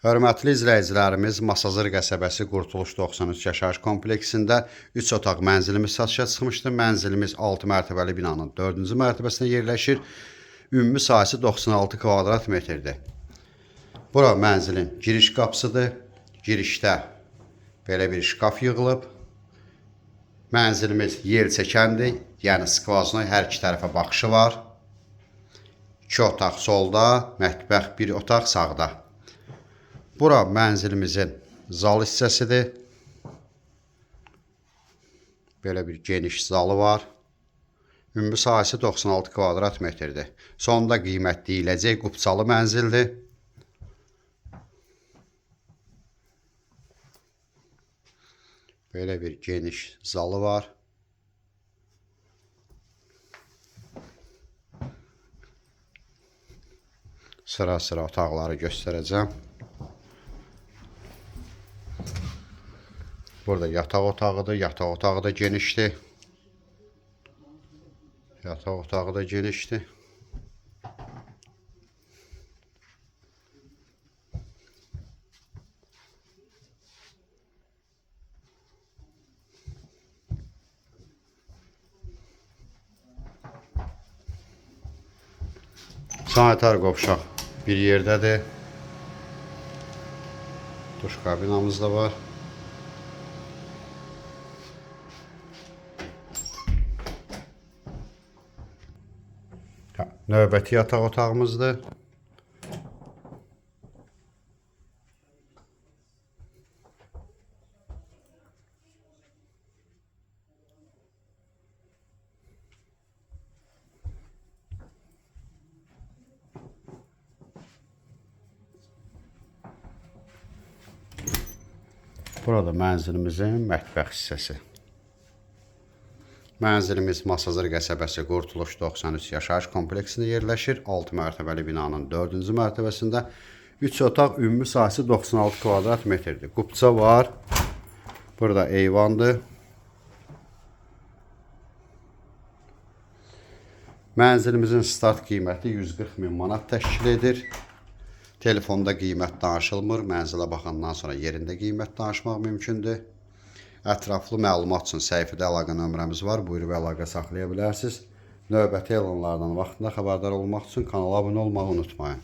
Hörmətli izləyicilərimiz, Masazır qəsəbəsi Qurtuluş 93 yaşayış kompleksində 3 otaq mənzilimiz satışa çıxmışdır. Mənzilimiz 6 mərtəbəli binanın 4-cü mərtəbəsində yerləşir. Ümumi sahəsi 96 kvadrat metrdir. Bura mənzilin giriş qapısıdır. Girişdə belə bir şkaf yığılıb. Mənzilimiz yel çəkəndir, yəni skvaznoy hər iki tərəfə baxışı var. 2 otaq solda, mətbəx 1 otaq sağda. Bura mənzilimizin zal hissəsidir. Belə bir geniş zalı var. Ümumi sahəsi 96 kvadrat metrdir. Sonda qiymət deyiləcək qupçalı mənzildir. Belə bir geniş zalı var. Sıra-sıra otaqları göstərəcəm. Burada yataq otağıdır. Yataq otağı da genişdir. Yataq otağı da genişdir. Sanitar qovşaq bir yerdədir. Duş kabinamız da var. Növbəti yataq otağımızdır. Burada mənzilimizin mətbəx hissəsi. Mənzilimiz Masazır qəsəbəsi Qurtuluş 93 yaşayış kompleksində yerləşir. 6 mərtəbəli binanın 4-cü mərtəbəsində 3 otaq, ümumi sahəsi 96 kvadrat metrdir. Qupça var. Burada eyvandır. Mənzilimizin start qiyməti 140 min manat təşkil edir. Telefonda qiymət danışılmır. Mənzilə baxandan sonra yerində qiymət danışmaq mümkündür. Ətraflı məlumat üçün səhifədə əlaqə nömrəmiz var. Buyurub əlaqə saxlaya bilərsiniz. Növbəti elanlardan vaxtında xəbərdar olmaq üçün kanala abunə olmağı unutmayın.